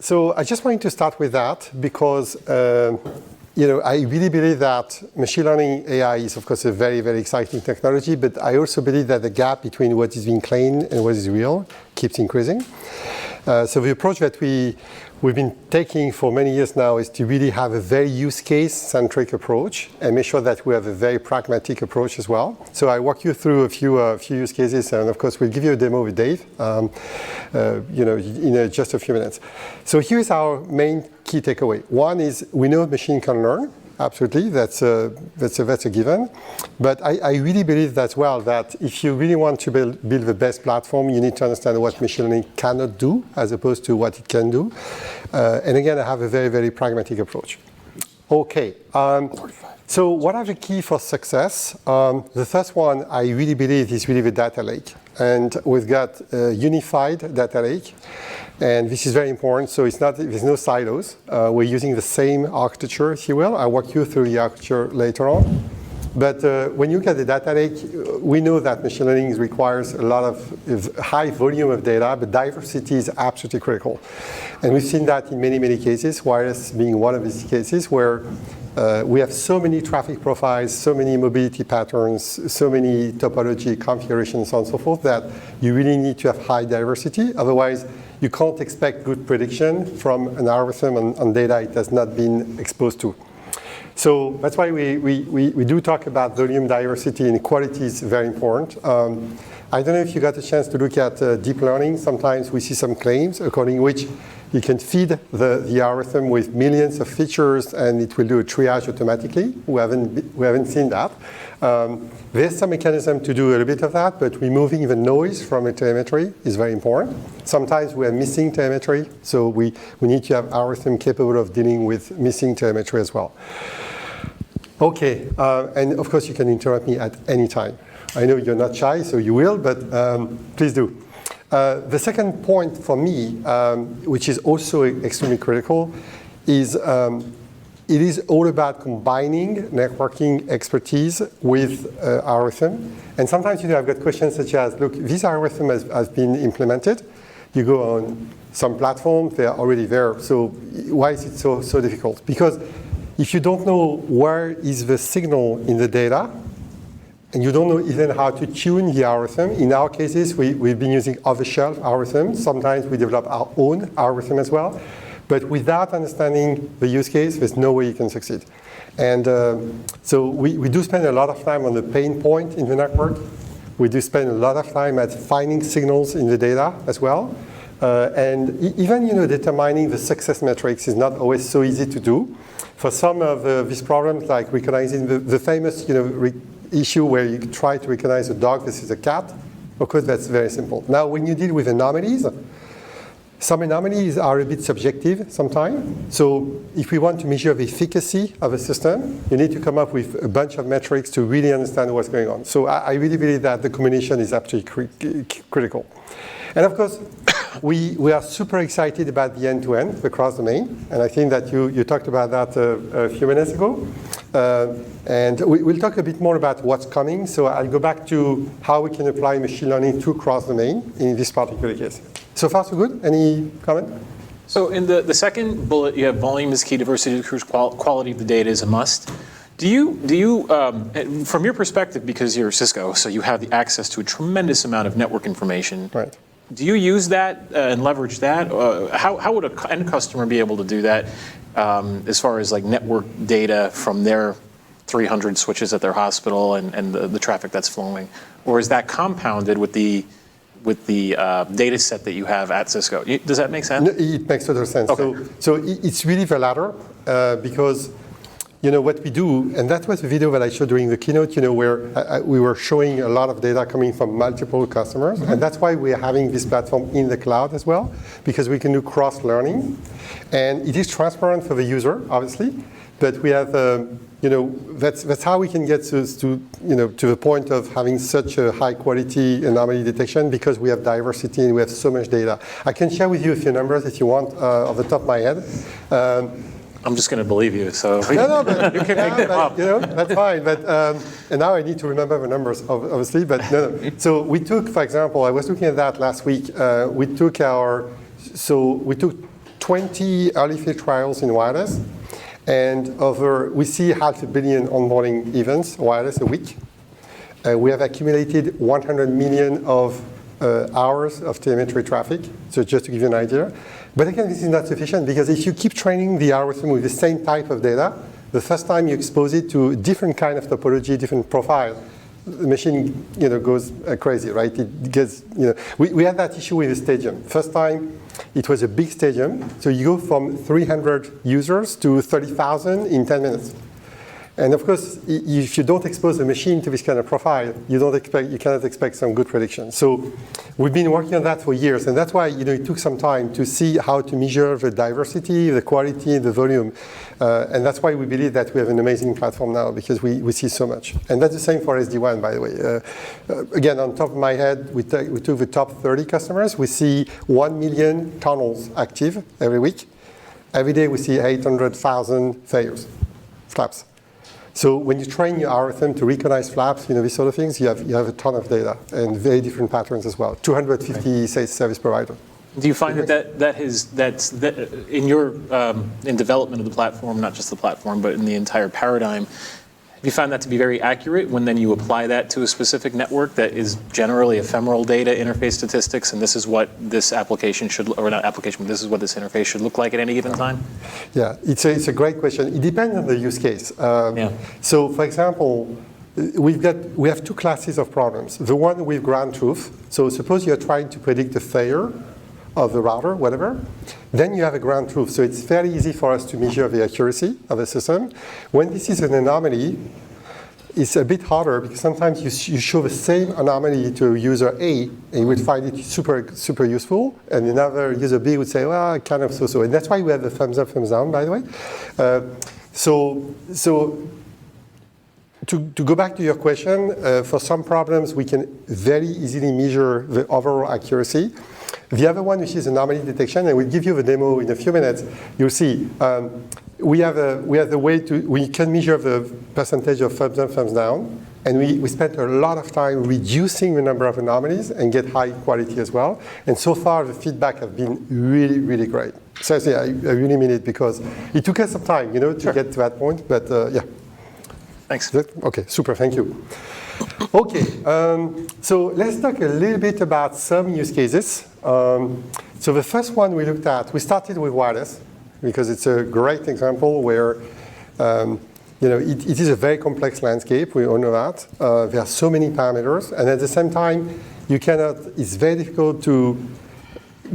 So I just wanted to start with that because I really believe that machine learning AI is, of course, a very, very exciting technology, but I also believe that the gap between what is being claimed and what is real keeps increasing. So the approach that we've been taking for many years now is to really have a very use case-centric approach and make sure that we have a very pragmatic approach as well. So I walk you through a few use cases, and of course we'll give you a demo with Dave, in just a few minutes. So here's our main key takeaway. One is we know machine can learn. Absolutely, that's a given. But I really believe as well that if you really want to build the best platform, you need to understand what machine learning cannot do as opposed to what it can do. And again, I have a very, very pragmatic approach. Okay. So what are the key for success? The first one I really believe is really the data lake. And we've got a unified data lake. And this is very important. So there's no silos. We're using the same architecture, if you will. I'll walk you through the architecture later on. But when you look at the data lake, we know that machine learning requires a lot of high volume of data, but diversity is absolutely critical. And we've seen that in many, many cases, wireless being one of these cases, where we have so many traffic profiles, so many mobility patterns, so many topology configurations, so on and so forth, that you really need to have high diversity. Otherwise, you can't expect good prediction from an algorithm on data it has not been exposed to. So that's why we do talk about volume diversity, and quality is very important. I don't know if you got a chance to look at deep learning. Sometimes we see some claims according which you can feed the algorithm with millions of features and it will do a triage automatically. We haven't seen that. There's some mechanism to do a little bit of that, but removing the noise from the telemetry is very important. Sometimes we are missing telemetry, so we need to have algorithm capable of dealing with missing telemetry as well. Okay, and of course you can interrupt me at any time. I know you're not shy, so you will, but please do. The second point for me, which is also extremely critical, is it is all about combining networking expertise with algorithm. And sometimes I've got questions such as, look, this algorithm has been implemented. You go on some platform, they are already there. So why is it so difficult? Because if you don't know where is the signal in the data, and you don't know even how to tune the algorithm. In our cases, we've been using off-the-shelf algorithms. Sometimes we develop our own algorithm as well. But without understanding the use case, there's no way you can succeed. And so we do spend a lot of time on the pain point in the network. We do spend a lot of time at finding signals in the data as well. And even determining the success metrics is not always so easy to do. For some of these problems, like recognizing the famous issue where you try to recognize a dog versus a cat, of course, that's very simple. Now, when you deal with anomalies, some anomalies are a bit subjective sometimes. So if we want to measure the efficacy of a system, you need to come up with a bunch of metrics to really understand what's going on. So I really believe that the combination is absolutely critical. And of course, we are super excited about the end-to-end, the cross-domain. And I think that you talked about that a few minutes ago. And we'll talk a bit more about what's coming. So I'll go back to how we can apply machine learning to cross-domain in this particular case. So far, so good? Any comment? So in the second bullet, you have volume is key, diversity is quality of the data is a must. Do you from your perspective, because you're Cisco, so you have the access to a tremendous amount of network information. Right. Do you use that and leverage that? How would an end customer be able to do that as far as like network data from their 300 switches at their hospital and the traffic that's flowing? Or is that compounded with the data set that you have at Cisco? Does that make sense? No, it makes total sense. Okay. So it's really the latter because what we do, and that was the video that I showed during the keynote, where we were showing a lot of data coming from multiple customers. Mm-hmm. And that's why we are having this platform in the cloud as well, because we can do cross-learning. And it is transparent for the user, obviously, but we have, that's how we can get to the point of having such a high quality anomaly detection, because we have diversity and we have so much data. I can share with you a few numbers if you want, off the top of my head. I'm just going to believe you, so no, but, you can make them up. That's fine. But and now I need to remember the numbers, obviously. But no. So we took, for example, I was looking at that last week. We took our so we took 20 early field trials in wireless, and we see 500 million onboarding events wireless a week. We have accumulated 100 million of hours of telemetry traffic, so just to give you an idea. But again, this is not sufficient, because if you keep training the algorithm with the same type of data, the first time you expose it to different kind of topology, different profile, the machine goes crazy, right? It gets, we had that issue with the stadium. First time, it was a big stadium, so you go from 300 users to 30,000 in 10 minutes. And of course, if you don't expose the machine to this kind of profile, you cannot expect some good prediction. So we've been working on that for years, and that's why it took some time to see how to measure the diversity, the quality, the volume. And that's why we believe that we have an amazing platform now, because we see so much. And that's the same for SD-WAN, by the way. Again, on top of my head, we took the top 30 customers. We see 1 million tunnels active every week. Every day we see 800,000 failures, flaps. So when you train your algorithm to recognize flaps, these sort of things, you have a ton of data and very different patterns as well. 250 service providers. Do you find that's in your in development of the platform, not just the platform, but in the entire paradigm? Have you found that to be very accurate when then you apply that to a specific network that is generally ephemeral data interface statistics, and this is what this application should, or not application, but this is what this interface should look like at any given time? Yeah, it's a great question. It depends on the use case. So, for example, we have two classes of problems. The one with ground truth. So suppose you're trying to predict the failure of the router, whatever, then you have a ground truth. So it's very easy for us to measure the accuracy of the system. When this is an anomaly, it's a bit harder, because sometimes you show the same anomaly to user A, and you would find it super, super useful, and another user B would say, well, kind of so-so. And that's why we have the thumbs up, thumbs down, by the way. So to go back to your question, for some problems, we can very easily measure the overall accuracy. The other one, which is anomaly detection, and we'll give you the demo in a few minutes, you'll see. We have the way we can measure the percentage of thumbs up, thumbs down, and we spent a lot of time reducing the number of anomalies and get high quality as well. And so far, the feedback has been really, really great. Seriously, I really mean it, because it took us some time, to get to that point, but yeah. Thanks. Okay, super, thank you. Okay, so let's talk a little bit about some use cases. So the first one we looked at, we started with wireless, because it's a great example where it is a very complex landscape. We all know that. There are so many parameters, and at the same time, it's very difficult to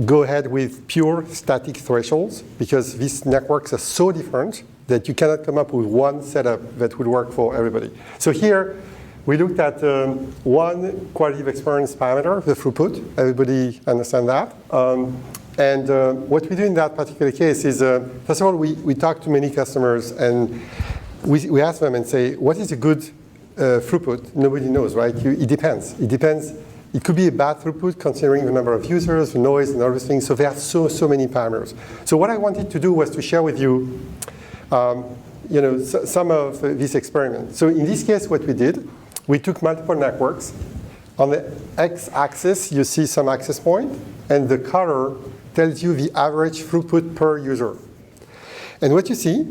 go ahead with pure static thresholds, because these networks are so different that you cannot come up with one setup that would work for everybody. So here, we looked at one quality of experience parameter, the throughput. Everybody understand that? And what we do in that particular case is, first of all, we talk to many customers, and we ask them and say, what is a good throughput? Nobody knows, right? It depends. It depends. It could be a bad throughput considering the number of users, the noise, and all those things. So there are so many parameters. So what I wanted to do was to share with you some of these experiments. So in this case, what we did, we took multiple networks. On the x-axis, you see some access point, and the color tells you the average throughput per user. And what you see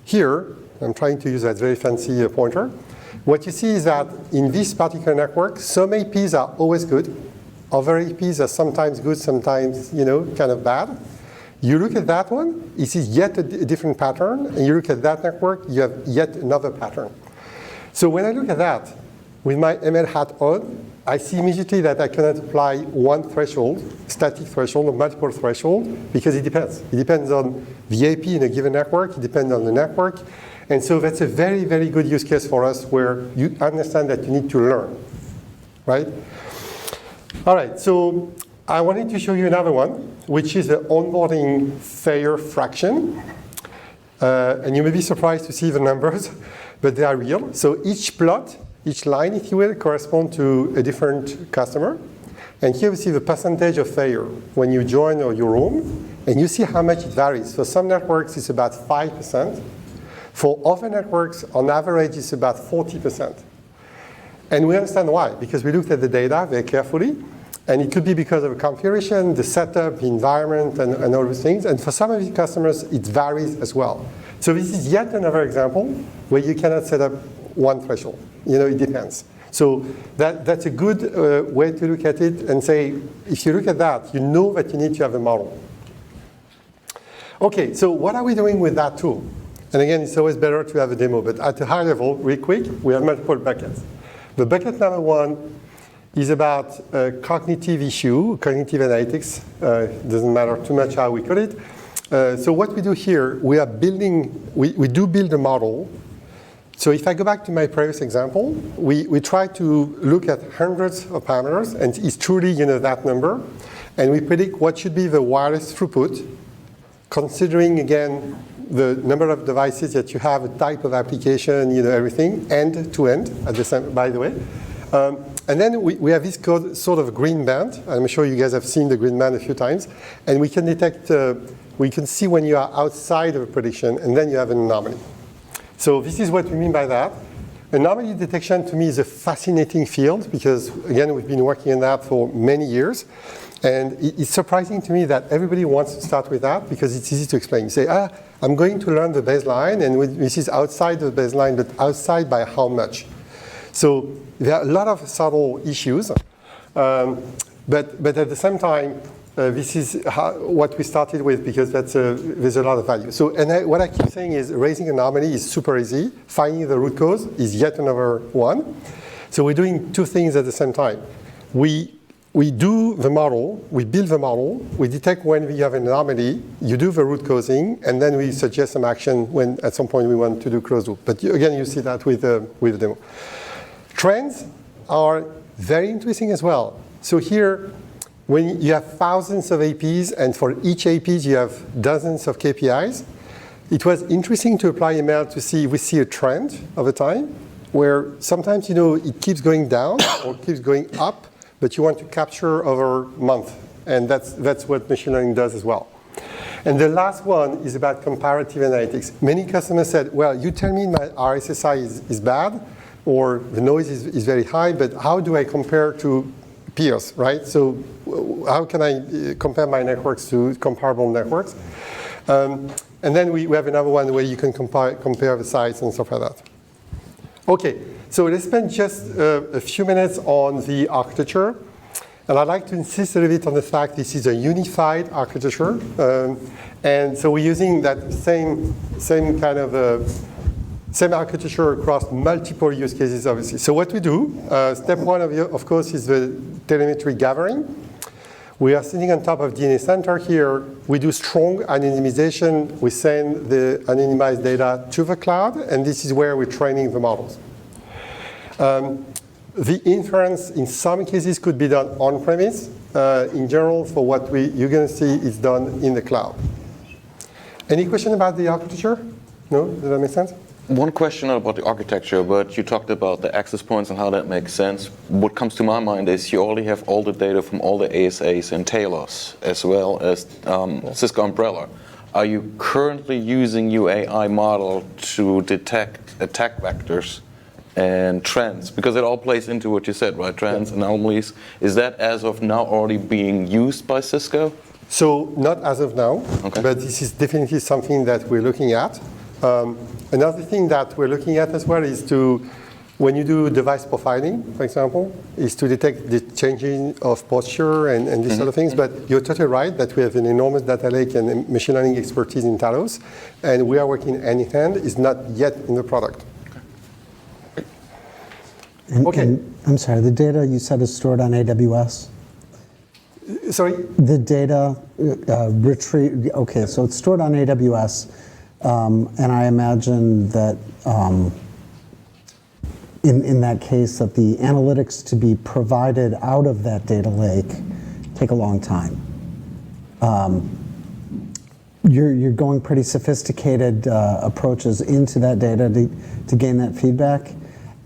here, I'm trying to use that very fancy pointer. What you see is that in this particular network, some APs are always good. Other APs are sometimes good, sometimes kind of bad. You look at that one, you see yet a different pattern, and you look at that network, you have yet another pattern. So when I look at that, with my ML hat on, I see immediately that I cannot apply one threshold, static threshold, or multiple threshold, because it depends. It depends on the AP in a given network, it depends on the network, and so that's a very, very good use case for us where you understand that you need to learn, right? All right, so I wanted to show you another one, which is the onboarding failure fraction. And you may be surprised to see the numbers, but they are real. So each plot, each line, if you will, corresponds to a different customer. And here we see the percentage of failure when you join your room, and you see how much it varies. For some networks, it's about 5%. For other networks, on average, it's about 40%. And we understand why, because we looked at the data very carefully. And it could be because of the configuration, the setup, the environment, and all those things. And for some of the customers, it varies as well. So this is yet another example where you cannot set up one threshold. It depends. So that's a good way to look at it and say, if you look at that, you know that you need to have a model. Okay, so what are we doing with that tool? And again, it's always better to have a demo, but at a high level, real quick, we have multiple buckets. The bucket number one is about cognitive issue, cognitive analytics. Doesn't matter too much how we call it. So what we do here, we do build a model. So if I go back to my previous example, we try to look at hundreds of parameters, and it's truly that number. And we predict what should be the wireless throughput, considering, again, the number of devices that you have, a type of application, everything, end to end, at the same, by the way. And then we have this sort of green band. I'm sure you guys have seen the green band a few times. And we can detect, we can see when you are outside of a prediction, and then you have an anomaly. So this is what we mean by that. Anomaly detection, to me, is a fascinating field because, again, we've been working on that for many years. And it's surprising to me that everybody wants to start with that because it's easy to explain. You say, I'm going to learn the baseline, and this is outside the baseline, but outside by how much? So there are a lot of subtle issues, but at the same time, this is what we started with because there's a lot of value. So, what I keep saying is raising anomaly is super easy. Finding the root cause is yet another one. So we're doing two things at the same time. We do the model, we build the model, we detect when we have an anomaly, you do the root causing, and then we suggest some action when at some point we want to do closed loop. But again, you see that with the demo. Trends are very interesting as well. So here, when you have thousands of APs, and for each AP you have dozens of KPIs, it was interesting to apply ML to see if we see a trend over time, where sometimes it keeps going down or keeps going up, but you want to capture over a month. And that's what machine learning does as well. And the last one is about comparative analytics. Many customers said, well, you tell me my RSSI is bad, or the noise is very high, but how do I compare to peers, right? So how can I compare my networks to comparable networks? And then we have another one where you can compare the size and stuff like that. Okay, so let's spend just a few minutes on the architecture. And I'd like to insist a little bit on the fact this is a unified architecture. And so we're using that same kind of same architecture across multiple use cases, obviously. So what we do, step one, of course, is the telemetry gathering. We are sitting on top of DNA Center here. We do strong anonymization. We send the anonymized data to the cloud, and this is where we're training the models. The inference, in some cases, could be done on-premise. In general, for what you're going to see, is done in the cloud. Any question about the architecture? No? Does that make sense? One question about the architecture, but you talked about the access points and how that makes sense. What comes to my mind is you already have all the data from all the ASAs and Taylors, as well as Cisco Umbrella. Are you currently using your AI model to detect attack vectors and trends? Because it all plays into what you said, right? Trends, anomalies. Is that as of now already being used by Cisco? So not as of now, okay. But this is definitely something that we're looking at. Another thing that we're looking at as well is when you do device profiling, for example, is to detect the changing of posture and these sort of things. But you're totally right that we have an enormous data lake and machine learning expertise in Talos, and we are working hand in hand. It's not yet in the product. And I'm sorry, the data you said is stored on AWS? Sorry? The data retrieve, okay, so it's stored on AWS. And I imagine that in that case that the analytics to be provided out of that data lake take a long time. You're going pretty sophisticated approaches into that data to gain that feedback.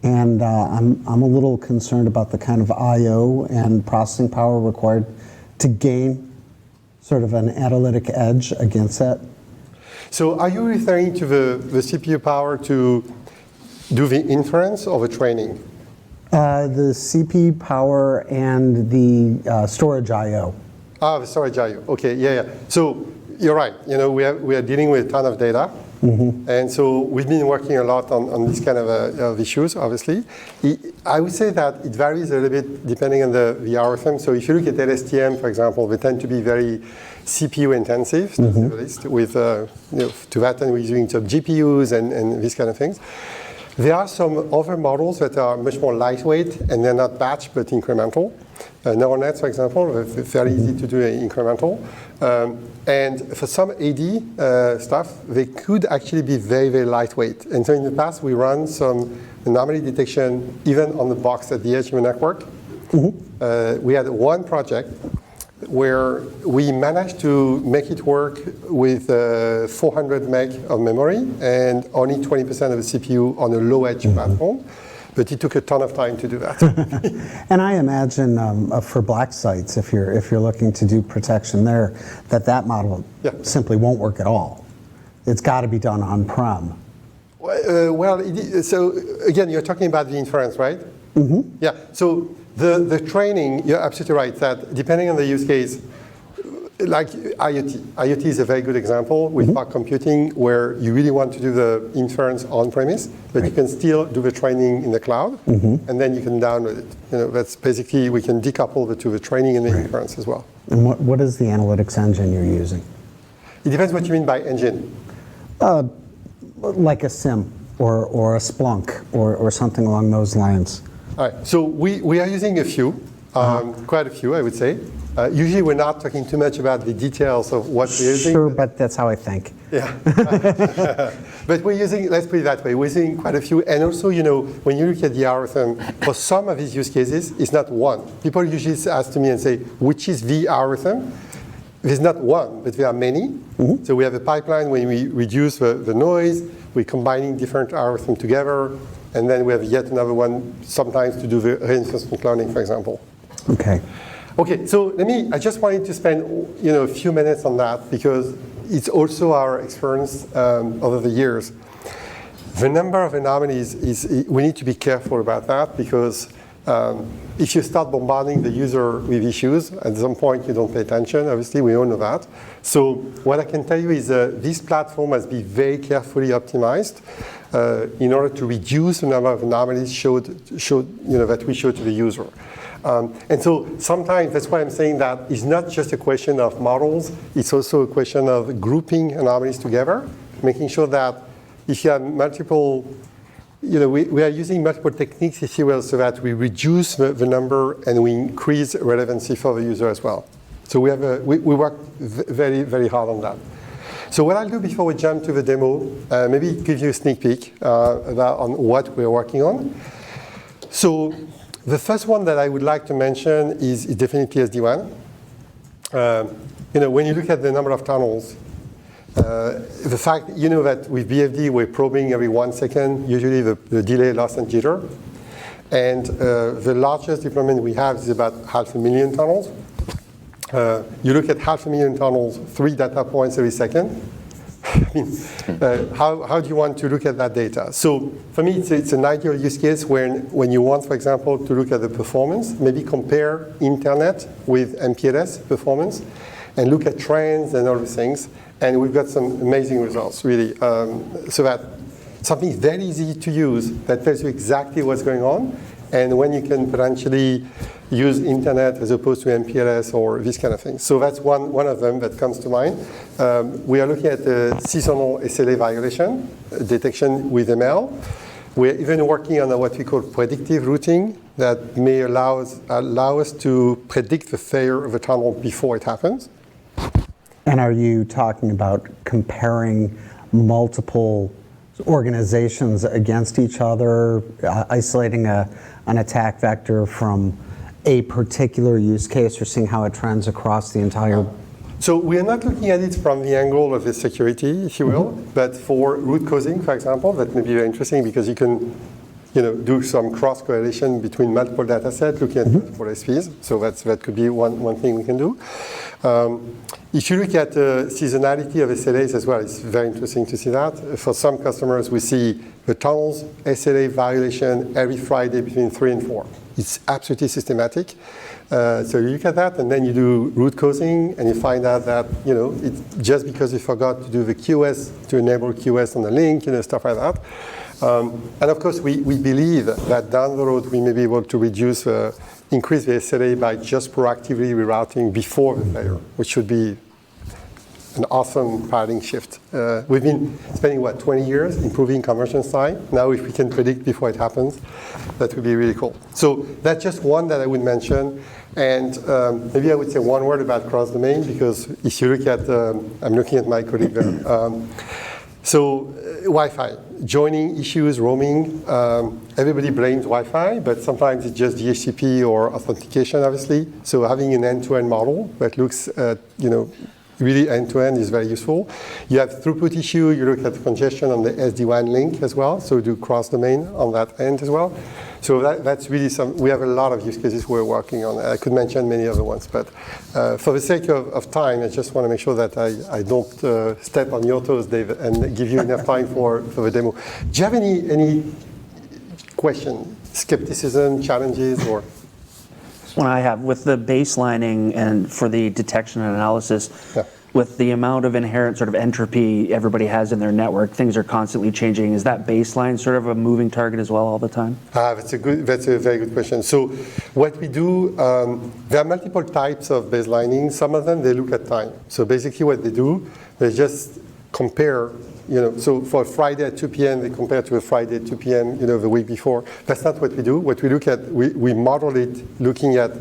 And I'm a little concerned about the kind of I/O and processing power required to gain sort of an analytic edge against that. So are you referring to the CPU power to do the inference or the training? The CPU power and the storage I/O. The storage IO. Okay, yeah. So you're right. We are dealing with a ton of data. And so we've been working a lot on this kind of issues, obviously. I would say that it varies a little bit depending on the algorithm. So if you look at LSTM, for example, they tend to be very CPU intensive, to say the least, with, to that end we're using some GPUs and these kind of things. There are some other models that are much more lightweight, and they're not batch, but incremental. Neural nets, for example, are fairly easy to do incremental. And for some AD stuff, they could actually be very, very lightweight. And so in the past, we run some anomaly detection even on the box at the edge of the network. We had one project where we managed to make it work with 400 meg of memory and only 20% of the CPU on a low-edge platform. But it took a ton of time to do that. And I imagine for black sites, if you're looking to do protection there, that model simply won't work at all. It's got to be done on-prem. So again, you're talking about the inference, right? Yeah. So the training, you're absolutely right that depending on the use case, like IoT. IoT is a very good example with fog computing where you really want to do the inference on-premise, but you can still do the training in the cloud, and then you can download it. That's basically, we can decouple the two, the training and the inference as well. And what is the analytics engine you're using? It depends what you mean by engine. Like a SIM or a Splunk or something along those lines. All right, so we are using a few, quite a few, I would say. Usually we're not talking too much about the details of what we're using. Sure, but that's how I think. Yeah. But we're using, let's put it that way, we're using quite a few. And also, when you look at the algorithm, for some of these use cases, it's not one. People usually ask to me and say, which is the algorithm? There's not one, but there are many. So we have a pipeline when we reduce the noise, we're combining different algorithms together, and then we have yet another one sometimes to do the reinforcement learning, for example. Okay, so I just wanted to spend a few minutes on that because it's also our experience over the years. The number of anomalies we need to be careful about that because if you start bombarding the user with issues, at some point you don't pay attention, obviously we all know that. So what I can tell you is this platform must be very carefully optimized in order to reduce the number of anomalies that we show to the user. And so sometimes that's why I'm saying that it's not just a question of models, it's also a question of grouping anomalies together, making sure that if you have multiple, we are using multiple techniques, if you will, so that we reduce the number and we increase relevancy for the user as well. So we work very, very hard on that. So what I'll do before we jump to the demo, maybe give you a sneak peek on what we're working on. So the first one that I would like to mention is definitely SD-WAN. When you look at the number of tunnels, the fact, that with BFD we're probing every 1 second, usually the delay, loss, and jitter. And the largest deployment we have is about 500,000 tunnels. You look at 500,000 tunnels, 3 data points every second. How do you want to look at that data? So for me, it's an ideal use case when you want, for example, to look at the performance, maybe compare internet with MPLS performance, and look at trends and all these things. And we've got some amazing results, really. So that something very easy to use that tells you exactly what's going on, and when you can potentially use internet as opposed to MPLS or this kind of thing. So that's one of them that comes to mind. We are looking at the seasonal SLA violation detection with ML. We're even working on what we call predictive routing that may allow us to predict the failure of a tunnel before it happens. And are you talking about comparing multiple organizations against each other, isolating an attack vector from a particular use case, or seeing how it trends across the entire? So we are not looking at it from the angle of the security, if you will, but for root causing, for example, that may be very interesting because you can do some cross-correlation between multiple data sets, looking at multiple SPs. So that could be one thing we can do. If you look at the seasonality of SLAs as well, it's very interesting to see that. For some customers, we see the tunnels SLA violation every Friday between 3 and 4. It's absolutely systematic. So you look at that, and then you do root causing, and you find out that, it's just because you forgot to do the QS, to enable QS on the link, stuff like that. And of course, we believe that down the road, we may be able to increase the SLA by just proactively rerouting before the failure, which should be an awesome paradigm shift. We've been spending, 20 years improving conversion time. Now, if we can predict before it happens, that would be really cool. So that's just one that I would mention. And maybe I would say one word about cross-domain, because if you look at, I'm looking at my colleague there. So Wi-Fi, joining issues, roaming, everybody blames Wi-Fi, but sometimes it's just DHCP or authentication, obviously. So having an end-to-end model that looks at, really end-to-end is very useful. You have throughput issue, you look at the congestion on the SD-WAN link as well, so do cross-domain on that end as well. So that's really we have a lot of use cases we're working on. I could mention many other ones, but for the sake of time, I just want to make sure that I don't step on your toes, Dave, and give you enough time for the demo. Do you have any question, skepticism, challenges, or? One I have with the baselining and for the detection and analysis, with the amount of inherent sort of entropy everybody has in their network, things are constantly changing. Is that baseline sort of a moving target as well all the time? That's a very good question. So what we do, there are multiple types of baselining. Some of them, they look at time. So basically what they do, they just compare, so for a Friday at 2 p.m., they compare to a Friday at 2 p.m., the week before. That's not what we do. What we look at, we model it looking at,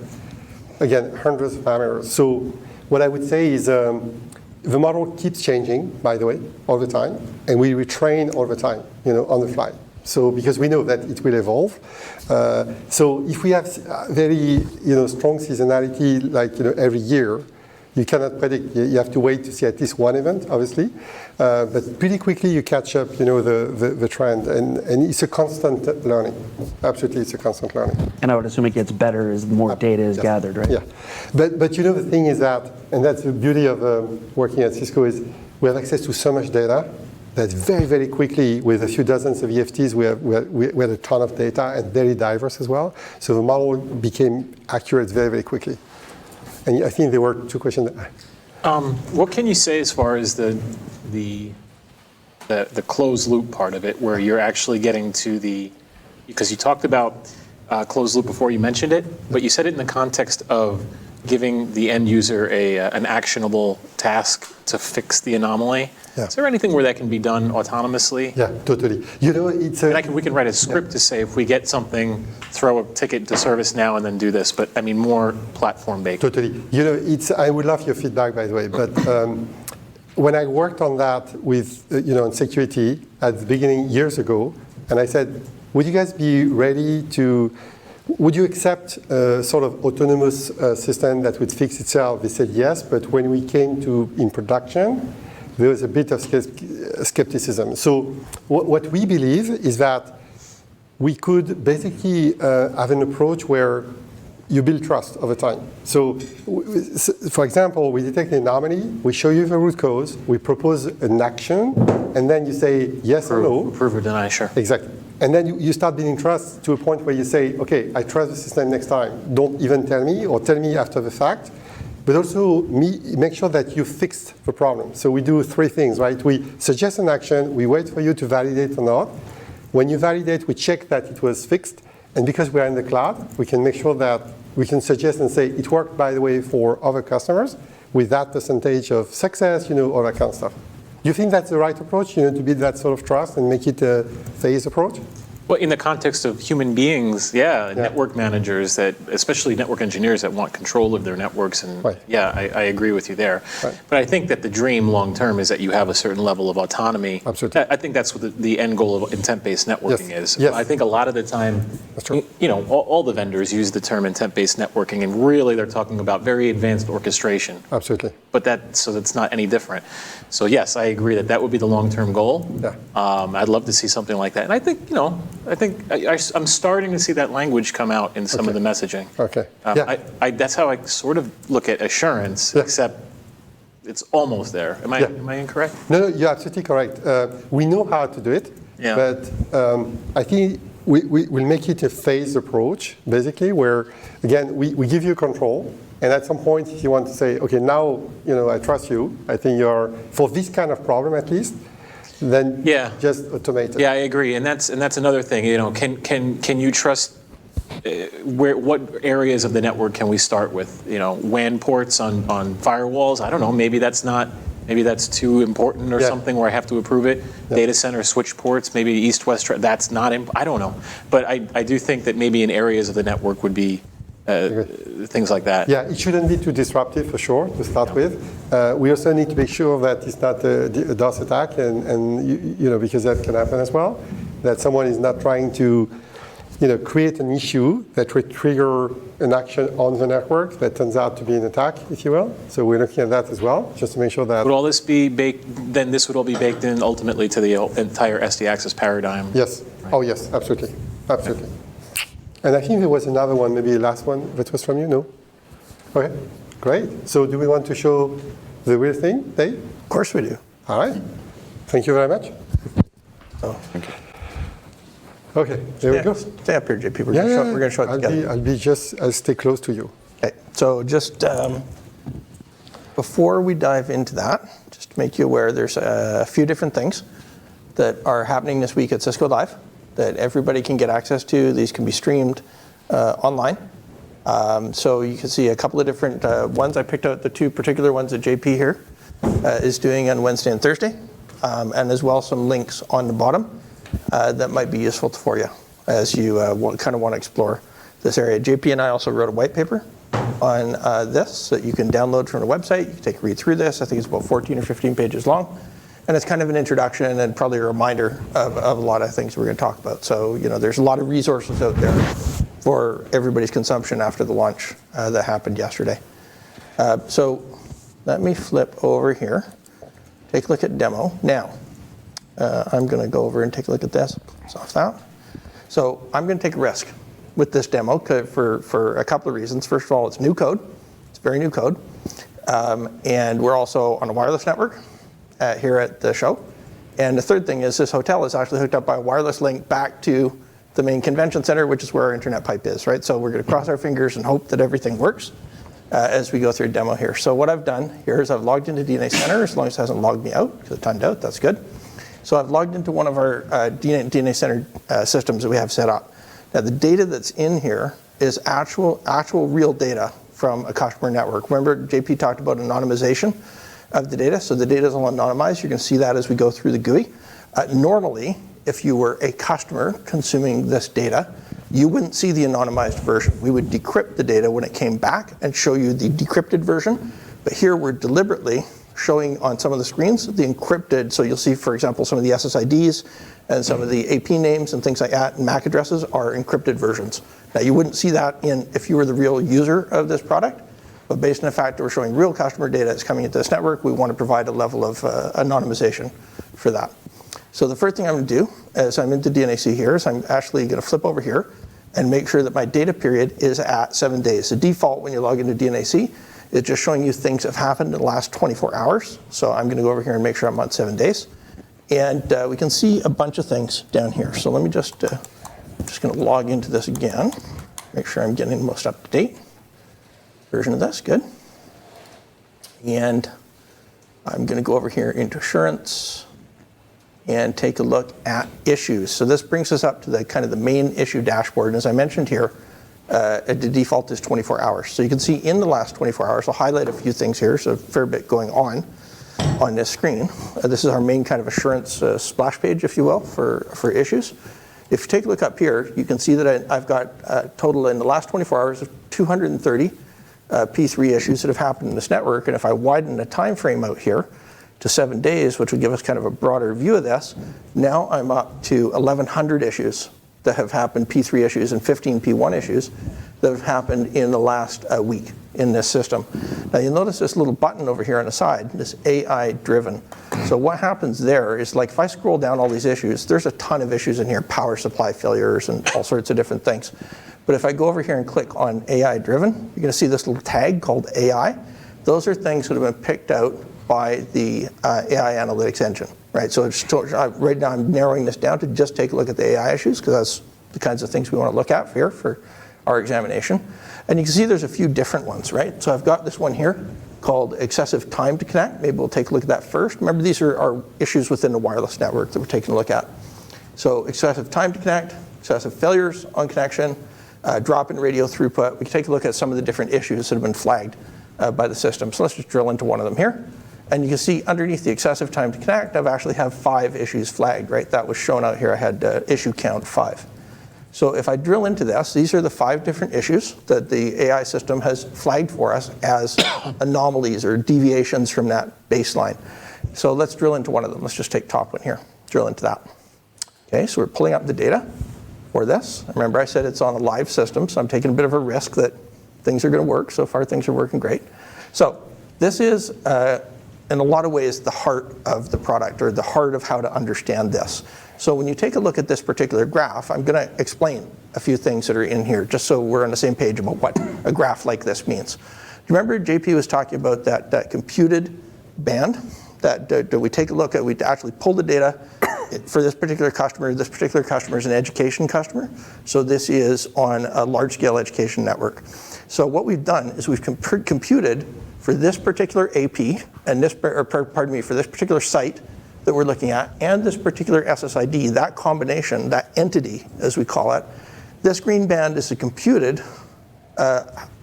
again, hundreds of parameters. So what I would say is the model keeps changing, by the way, all the time, and we retrain all the time, on the fly. So because we know that it will evolve. So if we have very, strong seasonality, like, every year, you cannot predict. You have to wait to see at least one event, obviously. But pretty quickly you catch up, the trend. And it's a constant learning. Absolutely, it's a constant learning. And I would assume it gets better as more data is gathered, right? Yeah. But the thing is that, and that's the beauty of working at Cisco, is we have access to so much data that very, very quickly, with a few dozens of EFTs, we had a ton of data and very diverse as well. So the model became accurate very, very quickly. And I think there were two questions. What can you say as far as the closed loop part of it, where you're actually getting to because you talked about closed loop before you mentioned it, but you said it in the context of giving the end user an actionable task to fix the anomaly. Yeah. Is there anything where that can be done autonomously? Yeah, totally. It's we can write a script to say, if we get something, throw a ticket to ServiceNow and then do this, but I mean more platform-based. Totally. I would love your feedback, by the way, but when I worked on that with, on security at the beginning years ago, and I said, would you guys be ready would you accept a sort of autonomous system that would fix itself? They said yes, but when we came to in production, there was a bit of skepticism. So what we believe is that we could basically have an approach where you build trust over time. So, for example, we detect an anomaly, we show you the root cause, we propose an action, and then you say yes or no. Approve or deny, sure. Exactly. And then you start building trust to a point where you say, okay, I trust the system next time. Don't even tell me, or tell me after the fact. But also make sure that you fixed the problem. So we do three things, right? We suggest an action, we wait for you to validate or not. When you validate, we check that it was fixed. And because we are in the cloud, we can make sure that we can suggest and say, it worked, by the way, for other customers with that percentage of success, all that kind of stuff. Do you think that's the right approach, to build that sort of trust and make it a phased approach? Well, in the context of human beings, network managers, especially network engineers that want control of their networks, and right. I agree with you there. Right. But I think that the dream long term is that you have a certain level of autonomy. Absolutely. I think that's what the end goal of intent-based networking is. Yes. I think a lot of the time, that's true. All the vendors use the term intent-based networking, and really they're talking about very advanced orchestration. Absolutely. But that's not any different. So yes, I agree that would be the long-term goal. Yeah. I'd love to see something like that, and I think I'm starting to see that language come out in some of the messaging. Okay. That's how I sort of look at assurance, except it's almost there. Am I incorrect? No, you're absolutely correct. We know how to do it. Yeah. But I think we'll make it a phased approach, basically, where, again, we give you control. And at some point, if you want to say, okay, now, I trust you, I think you're, for this kind of problem at least, then just automate it. Yeah, I agree. And that's another thing, can you trust, what areas of the network can we start with? WAN ports on firewalls? I don't know, maybe that's too important or something where I have to approve it. Data center switch ports, maybe east-west, that's not, I don't know. But I do think that maybe in areas of the network would be things like that. Yeah, it shouldn't be too disruptive for sure to start with. We also need to be sure that it's not a DOS attack, and because that can happen as well. That someone is not trying to create an issue that would trigger an action on the network that turns out to be an attack, if you will. So we're looking at that as well, just to make sure that. Would all this be baked? Then this would all be baked in ultimately to the entire SD access paradigm. Yes. Right. Oh yes, absolutely, absolutely. Okay. And I think there was another one, maybe the last one that was from you. No. Okay. Great. So do we want to show the real thing, Dave? Of course we do. All right. Thank you very much. Oh, thank you. Okay, there we go. Stay up here, JP. We're going to show it together. I'll stay close to you. Okay, so just before we dive into that, just to make you aware, there's a few different things that are happening this week at Cisco Live that everybody can get access to. These can be streamed online. So you can see a couple of different ones. I picked out the two particular ones that JP here is doing on Wednesday and Thursday, and as well some links on the bottom that might be useful for you as you kind of want to explore this area. JP and I also wrote a white paper on this that you can download from the website. You can take a read through this. I think it's about 14 or 15 pages long. And it's kind of an introduction and probably a reminder of a lot of things we're going to talk about. So, there's a lot of resources out there for everybody's consumption after the launch that happened yesterday. So let me flip over here, take a look at demo. Now, I'm going to go over and take a look at this. Close off that. So I'm going to take a risk with this demo for a couple of reasons. First of all, it's new code. It's very new code. And we're also on a wireless network here at the show. And the third thing is this hotel is actually hooked up by a wireless link back to the main convention center, which is where our internet pipe is, right? So we're going to cross our fingers and hope that everything works as we go through a demo here. So what I've done here is I've logged into DNA Center, as long as it hasn't logged me out, because it timed out, that's good. So I've logged into one of our DNA Center systems that we have set up. Now the data that's in here is actual real data from a customer network. Remember JP talked about anonymization of the data, so the data is all anonymized. You're going to see that as we go through the GUI. Normally, if you were a customer consuming this data, you wouldn't see the anonymized version. We would decrypt the data when it came back and show you the decrypted version. But here we're deliberately showing on some of the screens the encrypted. So you'll see, for example, some of the SSIDs and some of the AP names and things like that, and MAC addresses are encrypted versions. Now you wouldn't see that if you were the real user of this product, but based on the fact that we're showing real customer data that's coming into this network, we want to provide a level of anonymization for that. So the first thing I'm going to do, as I'm into DNAC here, is I'm actually going to flip over here and make sure that my data period is at 7 days. The default when you log into DNAC is just showing you things that have happened in the last 24 hours. So I'm going to go over here and make sure I'm on 7 days. And we can see a bunch of things down here. So let me just, I'm just going to log into this again, make sure I'm getting the most up-to-date version of this. Good. And I'm going to go over here into assurance and take a look at issues. So this brings us up to the kind of the main issue dashboard. And as I mentioned here, the default is 24 hours. So you can see in the last 24 hours, I'll highlight a few things here. So a fair bit going on this screen. This is our main kind of assurance splash page, if you will, for issues. If you take a look up here, you can see that I've got a total in the last 24 hours of 230 P3 issues that have happened in this network. And if I widen the time frame out here to 7 days, which would give us kind of a broader view of this, now I'm up to 1,100 issues that have happened, P3 issues, and 15 P1 issues that have happened in the last week in this system. Now you'll notice this little button over here on the side, this AI driven. So what happens there is, like, if I scroll down all these issues, there's a ton of issues in here, power supply failures and all sorts of different things. But if I go over here and click on AI driven, you're going to see this little tag called AI. Those are things that have been picked out by the AI analytics engine, right? So right now I'm narrowing this down to just take a look at the AI issues, because that's the kinds of things we want to look at here for our examination. And you can see there's a few different ones, right? So I've got this one here called excessive time to connect. Maybe we'll take a look at that first. Remember, these are issues within the wireless network that we're taking a look at. So excessive time to connect, excessive failures on connection, drop in radio throughput. We can take a look at some of the different issues that have been flagged by the system. So let's just drill into one of them here. And you can see underneath the excessive time to connect, I've actually have 5 issues flagged, right? That was shown out here. I had issue count 5. So if I drill into this, these are the 5 different issues that the AI system has flagged for us as anomalies or deviations from that baseline. So let's drill into one of them. Let's just take top one here, drill into that. Okay, so we're pulling up the data for this. Remember, I said it's on a live system, so I'm taking a bit of a risk that things are going to work. So far, things are working great. So this is, in a lot of ways, the heart of the product, or the heart of how to understand this. So when you take a look at this particular graph, I'm going to explain a few things that are in here, just so we're on the same page about what a graph like this means. Do you remember JP was talking about that computed band that we take a look at? We actually pull the data for this particular customer. This particular customer is an education customer. So this is on a large-scale education network. So what we've done is we've computed for this particular AP, and this, or pardon me, for this particular site that we're looking at, and this particular SSID, that combination, that entity, as we call it, this green band is a computed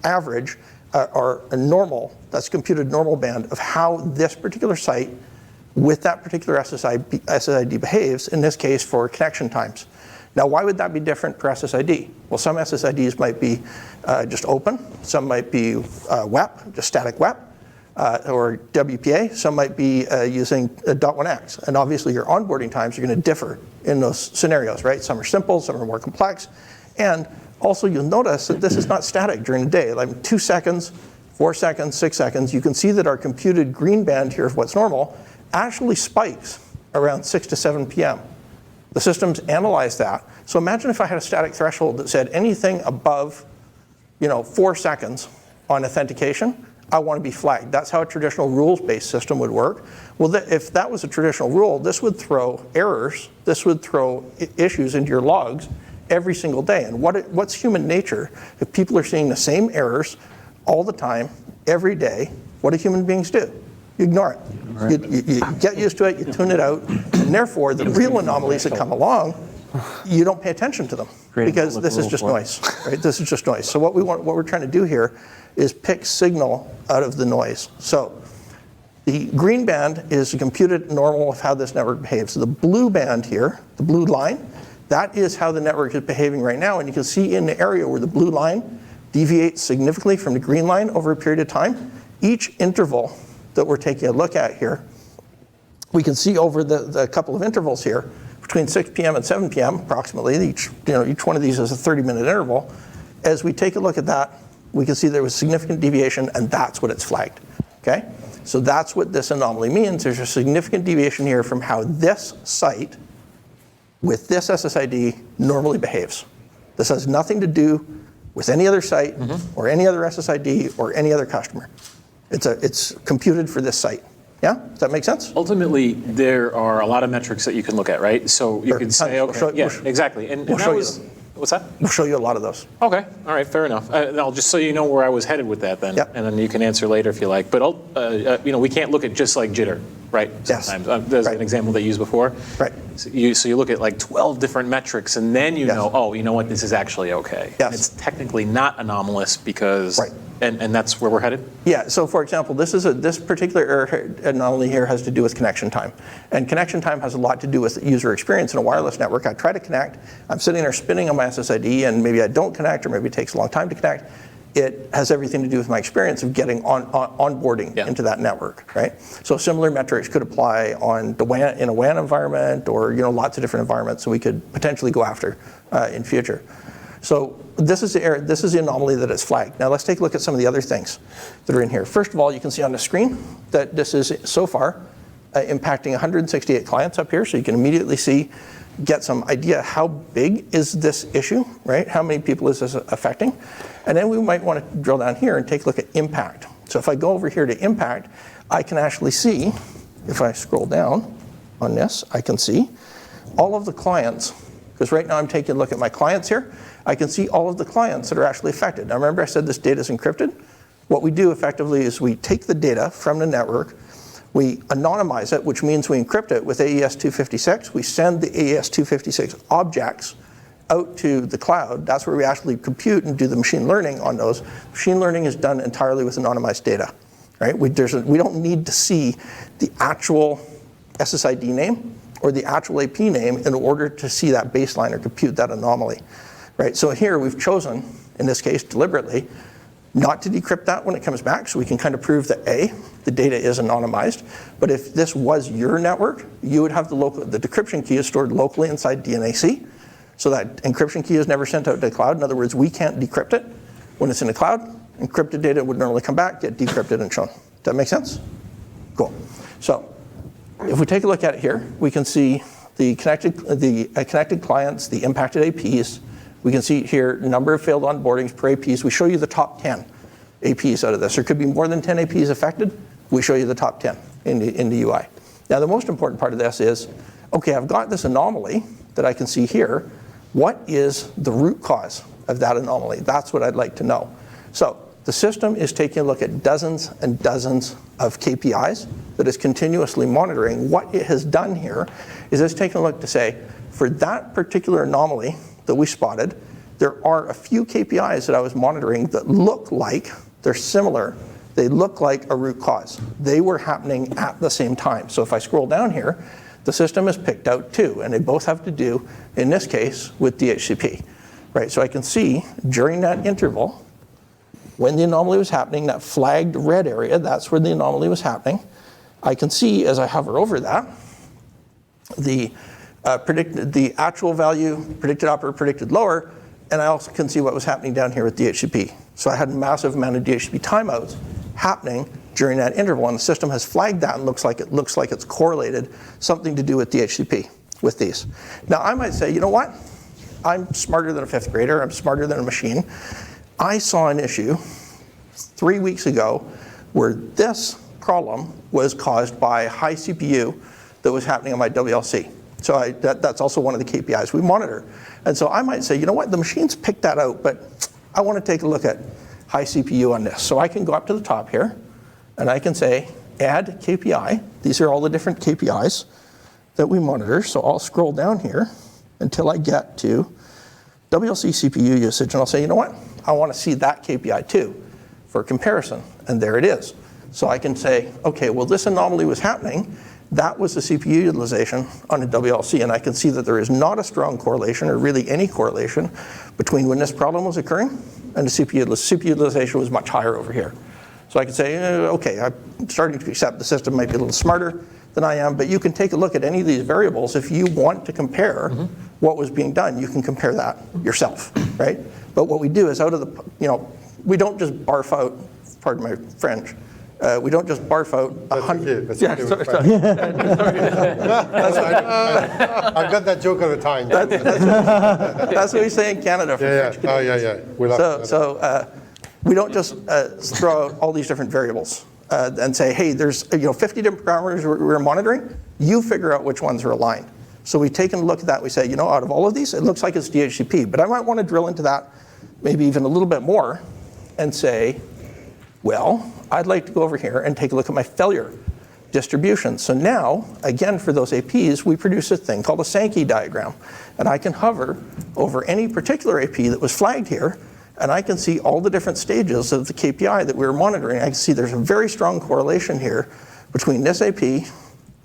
average, or a normal, that's a computed normal band of how this particular site with that particular SSID behaves, in this case for connection times. Now, why would that be different per SSID? Well, some SSIDs might be just open, some might be WEP, just static WEP, or WPA, some might be using .1x. And obviously your onboarding times are going to differ in those scenarios, right? Some are simple, some are more complex. And also you'll notice that this is not static during the day. Like 2 seconds, 4 seconds, 6 seconds, you can see that our computed green band here of what's normal actually spikes around 6 to 7 p.m. The systems analyze that. So imagine if I had a static threshold that said anything above 4 seconds on authentication, I want to be flagged. That's how a traditional rules-based system would work. Well, if that was a traditional rule, this would throw errors, this would throw issues into your logs every single day. And what's human nature? If people are seeing the same errors all the time, every day, what do human beings do? You ignore it. You get used to it, you tune it out, and therefore the real anomalies that come along, you don't pay attention to them because this is just noise, right? This is just noise. So what we're trying to do here is pick signal out of the noise. So the green band is a computed normal of how this network behaves. So the blue band here, the blue line, that is how the network is behaving right now. And you can see in the area where the blue line deviates significantly from the green line over a period of time, each interval that we're taking a look at here, we can see over the couple of intervals here, between 6 p.m. and 7 p.m. approximately, each one of these is a 30-minute interval. As we take a look at that, we can see there was significant deviation, and that's what it's flagged, okay? So that's what this anomaly means. There's a significant deviation here from how this site with this SSID normally behaves. This has nothing to do with any other site or any other SSID or any other customer. It's computed for this site. Yeah, does that make sense? Ultimately, there are a lot of metrics that you can look at, right? So you can say, okay, exactly. And that was, what's that? We'll show you a lot of those. Okay, all right, fair enough. I'll just so you know where I was headed with that then, and then you can answer later if you like. But we can't look at just like jitter, right? Sometimes there's an example they used before. Right. So you look at like 12 different metrics, and then you know, oh, you know what, this is actually okay. Yes. And it's technically not anomalous because, and that's where we're headed. Yeah. So for example, this particular anomaly here has to do with connection time, and connection time has a lot to do with user experience in a wireless network. I try to connect. I'm sitting there spinning on my SSID, and maybe I don't connect, or maybe it takes a long time to connect. It has everything to do with my experience of getting onboarding into that network, right? So similar metrics could apply on the WAN, in a WAN environment, or lots of different environments that we could potentially go after in future. So this is the anomaly that is flagged. Now let's take a look at some of the other things that are in here. First of all, you can see on the screen that this is so far impacting 168 clients up here, so you can immediately get some idea how big is this issue, right? How many people is this affecting? And then we might want to drill down here and take a look at impact. So if I go over here to impact, I can actually see, if I scroll down on this, I can see all of the clients, because right now I'm taking a look at my clients here. I can see all of the clients that are actually affected. Now remember I said this data is encrypted? What we do effectively is we take the data from the network, we anonymize it, which means we encrypt it with AES-256. We send the AES-256 objects out to the cloud. That's where we actually compute and do the machine learning on those. Machine learning is done entirely with anonymized data, right? We don't need to see the actual SSID name or the actual AP name in order to see that baseline or compute that anomaly, right? So here we've chosen, in this case deliberately, not to decrypt that when it comes back, so we can kind of prove that A, the data is anonymized, but if this was your network, you would have the decryption key is stored locally inside DNAC, so that encryption key is never sent out to the cloud. In other words, we can't decrypt it. When it's in the cloud, encrypted data would normally come back, get decrypted and shown. Does that make sense? Cool. So if we take a look at it here, we can see the connected clients, the impacted APs. We can see here number of failed onboardings per APs. We show you the top 10 APs out of this. There could be more than 10 APs affected. We show you the top 10 in the UI. Now the most important part of this is, okay, I've got this anomaly that I can see here. What is the root cause of that anomaly? That's what I'd like to know. So the system is taking a look at dozens and dozens of KPIs that is continuously monitoring. What it has done here is it's taking a look to say, for that particular anomaly that we spotted, there are a few KPIs that I was monitoring that look like they're similar. They look like a root cause. They were happening at the same time. So if I scroll down here, the system has picked out two, and they both have to do, in this case, with DHCP. Right, so I can see during that interval, when the anomaly was happening, that flagged red area, that's where the anomaly was happening. I can see as I hover over that, the actual value, predicted upper, predicted lower, and I also can see what was happening down here with DHCP. So I had a massive amount of DHCP timeouts happening during that interval, and the system has flagged that and looks like it's correlated, something to do with DHCP with these. Now I might say, you know what? I'm smarter than a fifth grader, I'm smarter than a machine. I saw an issue 3 weeks ago where this problem was caused by high CPU that was happening on my WLC. So that's also one of the KPIs we monitor. And so I might say, you know what, the machine's picked that out, but I want to take a look at high CPU on this. So I can go up to the top here, and I can say, add KPI. These are all the different KPIs that we monitor. So I'll scroll down here until I get to WLC CPU usage, and I'll say, you know what, I want to see that KPI too for comparison, and there it is. So I can say, okay, well this anomaly was happening, that was the CPU utilization on a WLC, and I can see that there is not a strong correlation, or really any correlation, between when this problem was occurring and the CPU utilization was much higher over here. So I can say, okay, I'm starting to accept the system might be a little smarter than I am, but you can take a look at any of these variables. If you want to compare what was being done, you can compare that yourself, right? But what we do is out of the, we don't just barf out, pardon my French, we don't just barf out 100. Yeah, sorry. I've got that joke all the time. That's what we say in Canada. For French yeah. We love so we don't just throw out all these different variables and say, hey, there's 50 different parameters we're monitoring. You figure out which ones are aligned. So we've taken a look at that. We say, out of all of these, it looks like it's DHCP. But I might want to drill into that maybe even a little bit more and say, well, I'd like to go over here and take a look at my failure distribution. So now, again, for those APs, we produce a thing called a Sankey diagram. And I can hover over any particular AP that was flagged here, and I can see all the different stages of the KPI that we were monitoring. I can see there's a very strong correlation here between this AP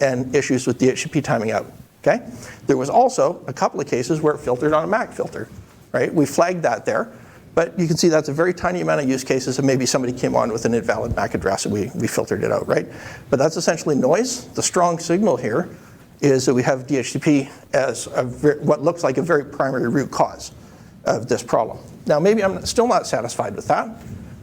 and issues with DHCP timing out. Okay? There was also a couple of cases where it filtered on a MAC filter, right? We flagged that there, but you can see that's a very tiny amount of use cases, and maybe somebody came on with an invalid MAC address and we filtered it out, right? But that's essentially noise. The strong signal here is that we have DHCP as what looks like a very primary root cause of this problem. Now, maybe I'm still not satisfied with that,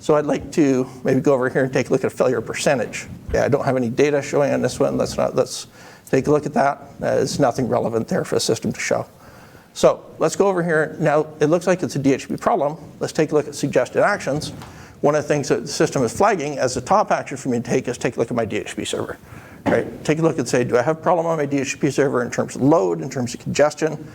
so I'd like to maybe go over here and take a look at failure percentage. Yeah, I don't have any data showing on this one. Let's take a look at that. There's nothing relevant there for the system to show. So let's go over here. Now, it looks like it's a DHCP problem. Let's take a look at suggested actions. one of the things that the system is flagging as the top action for me to take is take a look at my DHCP server. Right? Take a look and say, do I have a problem on my DHCP server in terms of load, in terms of congestion?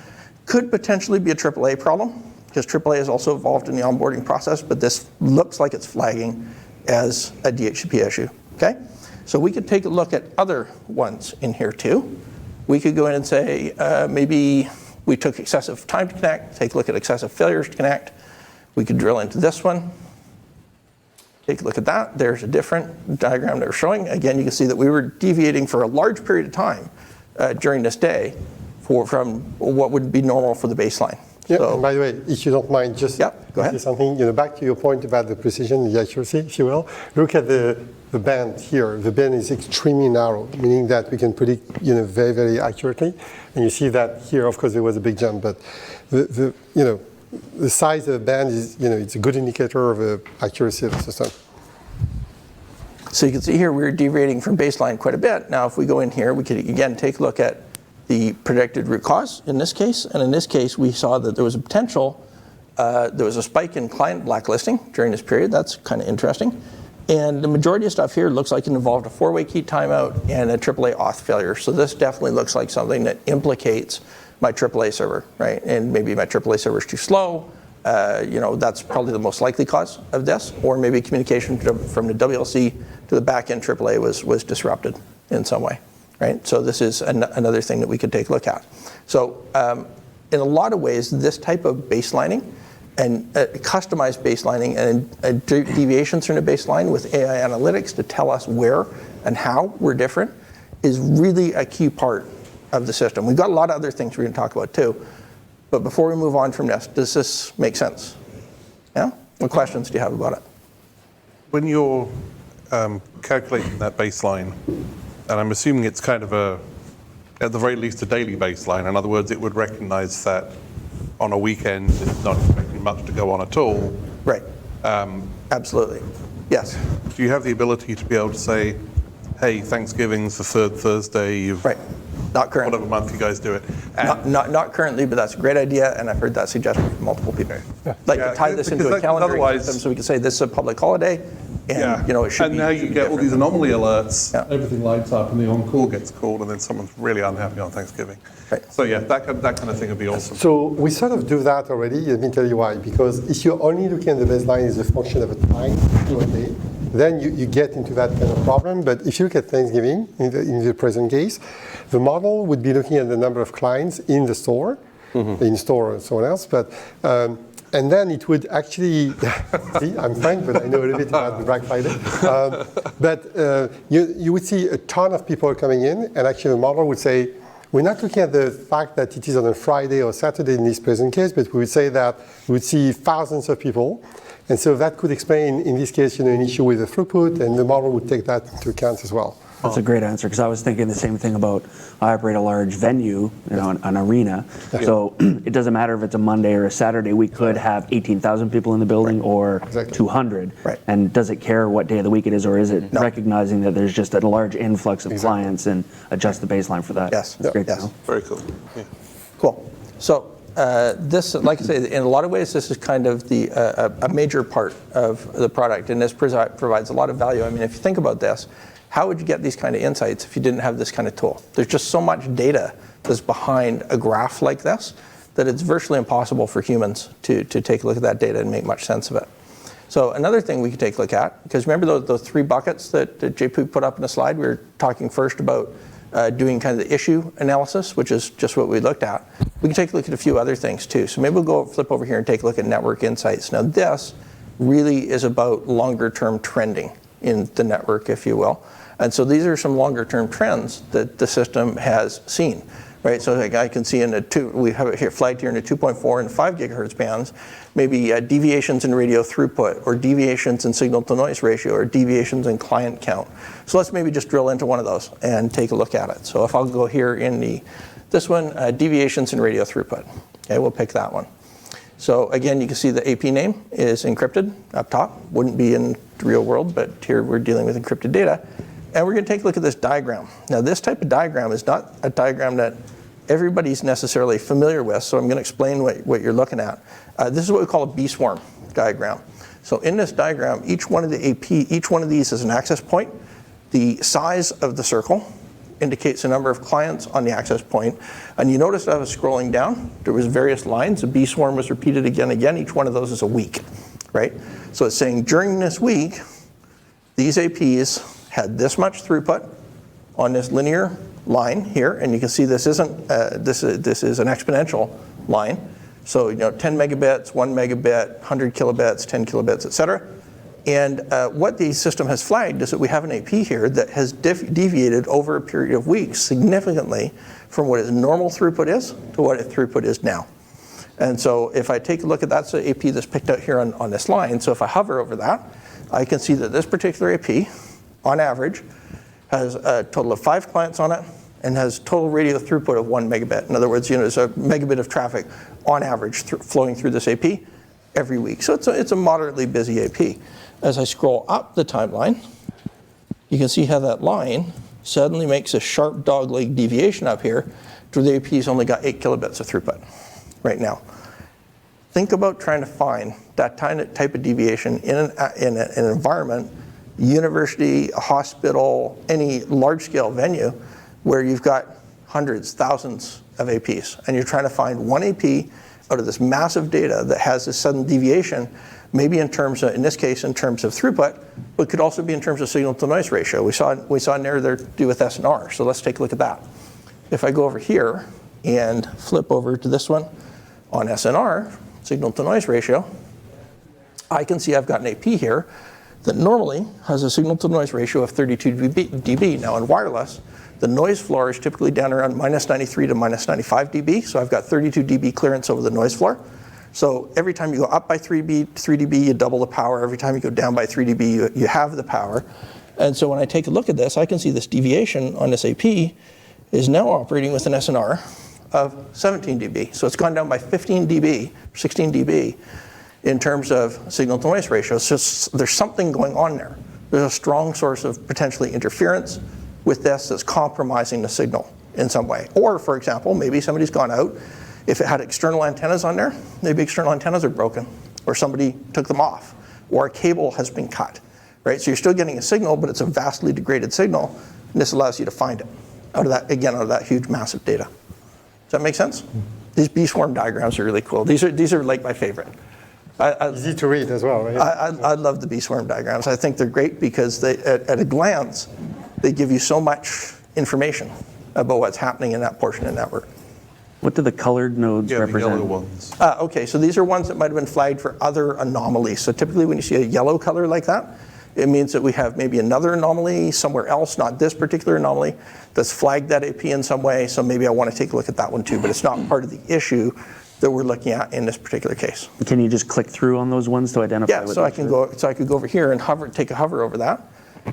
Could potentially be a AAA problem, because AAA has also evolved in the onboarding process, but this looks like it's flagging as a DHCP issue, okay? So we could take a look at other ones in here too. We could go in and say, maybe we took excessive time to connect, take a look at excessive failures to connect. We could drill into this one. Take a look at that. There's a different diagram that we're showing. Again, you can see that we were deviating for a large period of time during this day from what would be normal for the baseline. Yeah, So, and by the way, if you don't mind, just Yeah, go ahead. say something, back to your point about the precision, the accuracy, if you will. Look at the band here. The band is extremely narrow, meaning that we can predict, very, very accurately. And you see that here, of course, there was a big jump, but the size of the band is, it's a good indicator of the accuracy of the system. So you can see here we're deviating from baseline quite a bit. Now, if we go in here, we could again take a look at the predicted root cause in this case. And in this case, we saw that there was a potential, there was a spike in client blacklisting during this period. That's kind of interesting. And the majority of stuff here looks like it involved a 4-way key timeout and a AAA auth failure. So this definitely looks like something that implicates my AAA server, right? And maybe my AAA server is too slow. That's probably the most likely cause of this. Or maybe communication from the WLC to the backend AAA was disrupted in some way, right? So this is another thing that we could take a look at. So in a lot of ways, this type of baselining and customized baselining and deviations from the baseline with AI analytics to tell us where and how we're different is really a key part of the system. We've got a lot of other things we're going to talk about too. But before we move on from this, does this make sense? Yeah? What questions do you have about it? When you're calculating that baseline, and I'm assuming it's kind of at the very least, a daily baseline. In other words, it would recognize that on a weekend, it's not expecting much to go on at all. Right. Absolutely. Yes. Do you have the ability to be able to say, hey, Thanksgiving's the third Thursday, Right. Not currently. whatever month you guys do it. Not currently, but that's a great idea, and I've heard that suggestion from multiple people. Like to tie this into a calendar otherwise- system, so we can say this is a public holiday, and it should and be. now you get all these anomaly alerts, Yeah. everything lights up and the on-call gets called and then someone's really unhappy on Thanksgiving. Right. So yeah, that kind of thing would be awesome. So we sort of do that already. Let me tell you why. Because if you're only looking at the baseline as a function of a time to a day, then you get into that kind of problem. But if you look at Thanksgiving, in the present case, the model would be looking at the number of clients in the store, in store or someone else. But and then it would actually, see, I'm fine, but I know a little bit about the Black Friday. But you would see a ton of people coming in, and actually the model would say, we're not looking at the fact that it is on a Friday or Saturday in this present case, but we would say that we would see thousands of people. And so that could explain, in this case, an issue with the throughput, and the model would take that into account as well. That's a great answer, because I was thinking the same thing about, I operate a large venue, an arena. So it doesn't matter if it's a Monday or a Saturday, we could have 18,000 people in the building or Exactly. 200. Right. And does it care what day of the week it is, or is it No. recognizing that there's just a large influx of Exactly. clients and adjust the baseline for that? Yes. That's great to Yes. know. Very cool. Yeah. Cool. So this, like I say, in a lot of ways, this is kind of a major part of the product, and this provides a lot of value. I mean, if you think about this, how would you get these kind of insights if you didn't have this kind of tool? There's just so much data that's behind a graph like this that it's virtually impossible for humans to take a look at that data and make much sense of it. So another thing we could take a look at, because remember those 3 buckets that JP put up in the slide? We were talking first about doing kind of the issue analysis, which is just what we looked at. We can take a look at a few other things too. So maybe we'll flip over here and take a look at network insights. Now this really is about longer term trending in the network, if you will. And so these are some longer term trends that the system has seen, right? So like I can see we have it here flagged here in the 2.4 and 5 gigahertz bands, maybe deviations in radio throughput, or deviations in signal to noise ratio, or deviations in client count. So let's maybe just drill into one of those and take a look at it. So if I'll go here in this one, deviations in radio throughput. Okay, we'll pick that one. So again, you can see the AP name is encrypted up top. Wouldn't be in the real world, but here we're dealing with encrypted data. And we're going to take a look at this diagram. Now, this type of diagram is not a diagram that everybody's necessarily familiar with, so I'm going to explain what you're looking at. This is what we call a B-swarm diagram. So in this diagram, each one of these is an access point. The size of the circle indicates the number of clients on the access point. And you notice I was scrolling down, there was various lines. The B swarm was repeated again and again. Each one of those is a week, right? So it's saying during this week, these APs had this much throughput on this linear line here, and you can see this isn't this is an exponential line. So 10 megabits, 1 megabit, 100 kilobits, 10 kilobits, et cetera. And what the system has flagged is that we have an AP here that has deviated over a period of weeks significantly from what its normal throughput is to what its throughput is now. And so if I take a look at that's the AP that's picked out here on this line. So if I hover over that, I can see that this particular AP, on average, has a total of 5 clients on it and has total radio throughput of 1 megabit. In other words, there's a megabit of traffic on average flowing through this AP every week. So it's a moderately busy AP. As I scroll up the timeline, you can see how that line suddenly makes a sharp dogleg deviation up here to the AP's only got 8 kilobits of throughput right now. Think about trying to find that type of deviation in an environment, university, a hospital, any large-scale venue where you've got hundreds, thousands of APs, and you're trying to find one AP out of this massive data that has this sudden deviation, maybe in terms of, in this case, in terms of throughput, but could also be in terms of signal-to-noise ratio. We saw an error there to do with SNR, so let's take a look at that. If I go over here and flip over to this one on SNR, signal-to-noise ratio, I can see I've got an AP here that normally has a signal-to-noise ratio of 32 dB. Now in wireless, the noise floor is typically down around minus 93 to minus 95 dB, so I've got 32 dB clearance over the noise floor. So every time you go up by 3 dB, you double the power. Every time you go down by 3 dB, you have the power. And so when I take a look at this, I can see this deviation on this AP is now operating with an SNR of 17 dB. So it's gone down by 15 dB, 16 dB in terms of signal-to-noise ratio. So there's something going on there. There's a strong source of potentially interference with this that's compromising the signal in some way. Or, for example, maybe somebody's gone out. If it had external antennas on there, maybe external antennas are broken, or somebody took them off, or a cable has been cut, right? So you're still getting a signal, but it's a vastly degraded signal, and this allows you to find it out of that huge, massive data. Does that make sense? These B-swarm diagrams are really cool. These are like my favorite. Easy to read as well, right? I love the B-swarm diagrams. I think they're great because they, at a glance, they give you so much information about what's happening in that portion of the network. What do the colored nodes Yeah, the represent? yellow ones. Okay, so these are ones that might have been flagged for other anomalies. So typically when you see a yellow color like that, it means that we have maybe another anomaly somewhere else, not this particular anomaly, that's flagged that AP in some way. So maybe I want to take a look at that one too, but it's not part of the issue that we're looking at in this particular case. Can you just click through on those ones to identify? Yeah, so I could go over here and take a hover over that,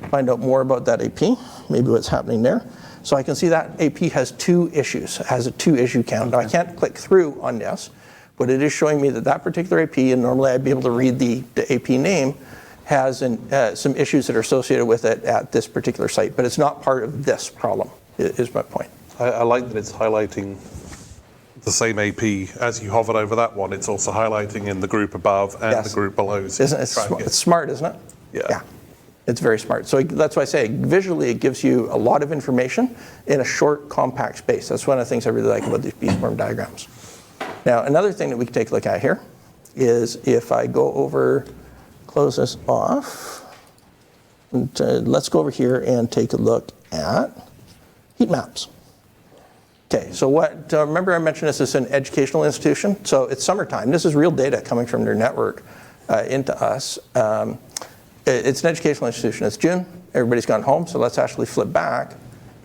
find out more about that AP, maybe what's happening there. So I can see that AP has 2 issues, has a 2-issue count. Now I can't click through on this, but it is showing me that particular AP, and normally I'd be able to read the AP name, has some issues that are associated with it at this particular site, but it's not part of this problem, is my point. I like that it's highlighting the same AP. As you hovered over that one, it's also highlighting in the group above and the group below. So Isn't it? It's smart, isn't it? Yeah. It's very smart. So that's why I say visually it gives you a lot of information in a short, compact space. That's one of the things I really like about these B-swarm diagrams. Now, another thing that we can take a look at here is if I go over, close this off, and, let's go over here and take a look at heat maps. Okay, so remember I mentioned this is an educational institution, so it's summertime. This is real data coming from their network into us. It's an educational institution. It's June. Everybody's gone home, so let's actually flip back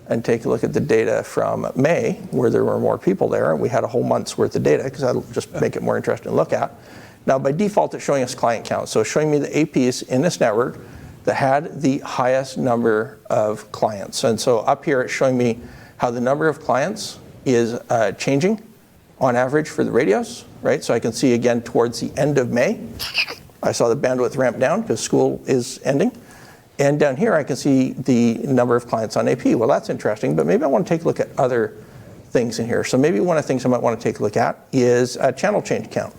and take a look at the data from May, where there were more people there, and we had a whole month's worth of data, because that'll just make it more interesting to look at. Now, by default, it's showing us client count. So it's showing me the APs in this network that had the highest number of clients. And so up here, it's showing me how the number of clients is changing on average for the radios, right? So I can see again towards the end of May, I saw the bandwidth ramp down because school is ending. And down here, I can see the number of clients on AP. Well, that's interesting, but maybe I want to take a look at other things in here. So maybe one of the things I might want to take a look at is a channel change count.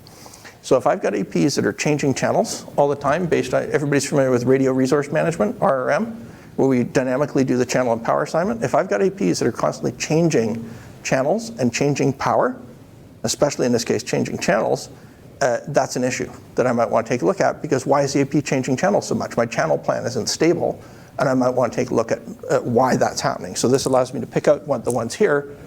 So if I've got APs that are changing channels all the time based on, everybody's familiar with radio resource management, RRM, where we dynamically do the channel and power assignment. If I've got APs that are constantly changing channels and changing power, especially in this case changing channels, that's an issue that I might want to take a look at, because why is the AP changing channels so much? My channel plan isn't stable, and I might want to take a look at why that's happening. So this allows me to pick out the ones here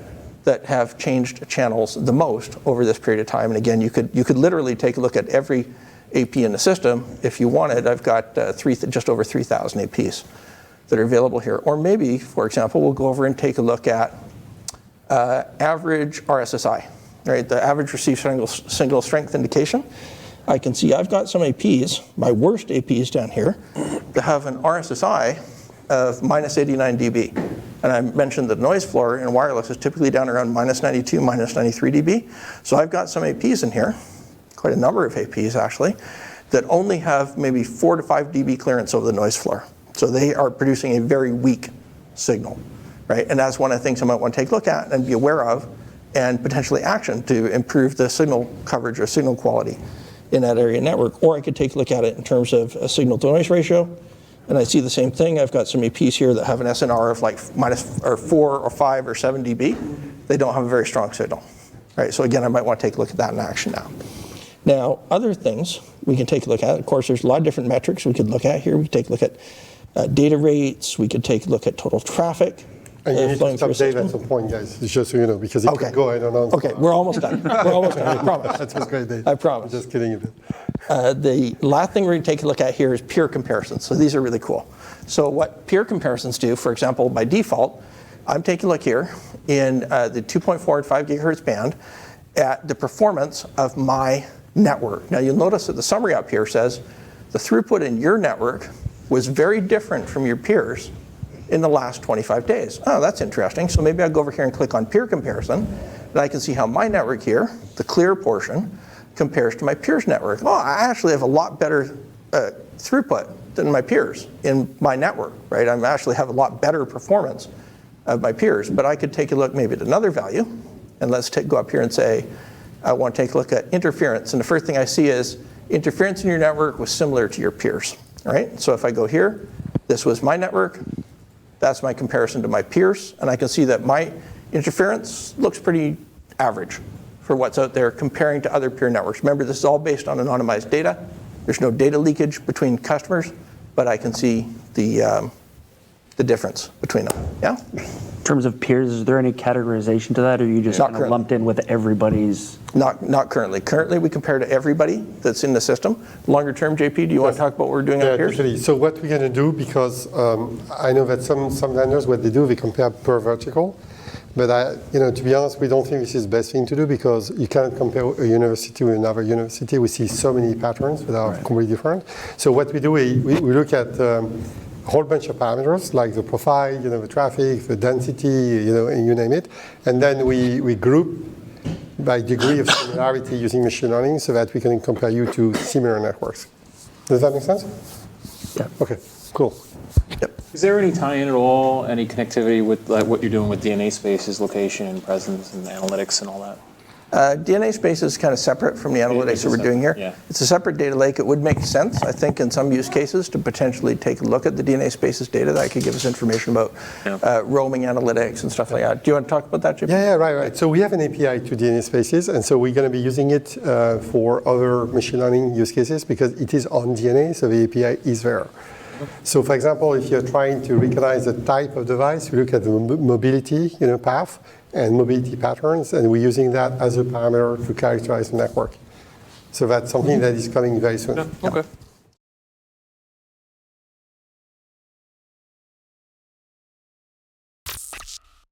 that have changed channels the most over this period of time. And again, you could literally take a look at every AP in the system if you wanted. I've got just over 3,000 APs that are available here. Or maybe, for example, we'll go over and take a look at average RSSI, right? The average received signal strength indication. I can see I've got some APs, my worst APs down here, that have an RSSI of minus 89 dB. And I mentioned the noise floor in wireless is typically down around minus 92, minus 93 dB. So I've got some APs in here, quite a number of APs actually, that only have maybe 4 to 5 dB clearance over the noise floor. So they are producing a very weak signal, right? And that's one of the things I might want to take a look at and be aware of and potentially action to improve the signal coverage or signal quality in that area network. Or I could take a look at it in terms of a signal to noise ratio. And I see the same thing. I've got some APs here that have an SNR of like 4 or 5 or 7 dB. They don't have a very strong signal, right? So again, I might want to take a look at that in action now. Now, other things we can take a look at, of course, there's a lot of different metrics we could look at here. We could take a look at data rates. We could take a look at total traffic. And you need to stop Dave at some point, guys, just so you know, because it could go, I don't know. Okay, we're almost done. We're almost done, I promise. That was great, Dave. I promise. I'm just kidding you. The last thing we're going to take a look at here is peer comparisons. So these are really cool. So what peer comparisons do, for example, by default, I'm taking a look here in the 2.4 and 5 gigahertz band at the performance of my network. Now you'll notice that the summary up here says the throughput in your network was very different from your peers in the last 25 days. Oh, that's interesting. So maybe I'll go over here and click on peer comparison, and I can see how my network here, the clear portion, compares to my peers' network. Oh, I actually have a lot better throughput than my peers in my network, right? I actually have a lot better performance of my peers, but I could take a look maybe at another value, and let's go up here and say, I want to take a look at interference, and the first thing I see is interference in your network was similar to your peers, right? So if I go here, this was my network, that's my comparison to my peers, and I can see that my interference looks pretty average for what's out there comparing to other peer networks. Remember, this is all based on anonymized data. There's no data leakage between customers, but I can see the difference between them, yeah? In terms of peers, is there any categorization to that, or are you just kind of lumped in with everybody's? Not currently. Currently, we compare to everybody that's in the system. Longer term, JP, do you want to talk about what we're doing on peers? Definitely. So what we're going to do, because I know that some vendors, what they do, they compare per vertical. But to be honest, we don't think this is the best thing to do, because you cannot compare a university with another university. We see so many patterns that are completely different. So what we do, we look at a whole bunch of parameters, like the profile, the traffic, the density, and you name it. And then we group by degree of similarity using machine learning so that we can compare you to similar networks. Does that make sense? Yeah. Okay, cool. Yep. Is there any tie-in at all, any connectivity with what you're doing with DNA Space's location and presence and analytics and all that? DNA Space is kind of separate from the analytics that we're doing here. Yeah. It's a separate data lake. It would make sense, I think, in some use cases to potentially take a look at the DNA Space's data that could give us information about roaming analytics and stuff like that. Do you want to talk about that, JP? Yeah, right. So we have an API to DNA Spaces, and so we're going to be using it for other machine learning use cases because it is on DNA, so the API is there. So for example, if you're trying to recognize the type of device, you look at the mobility path and mobility patterns, and we're using that as a parameter to characterize the network. So that's something that is coming very soon. Yeah. Okay.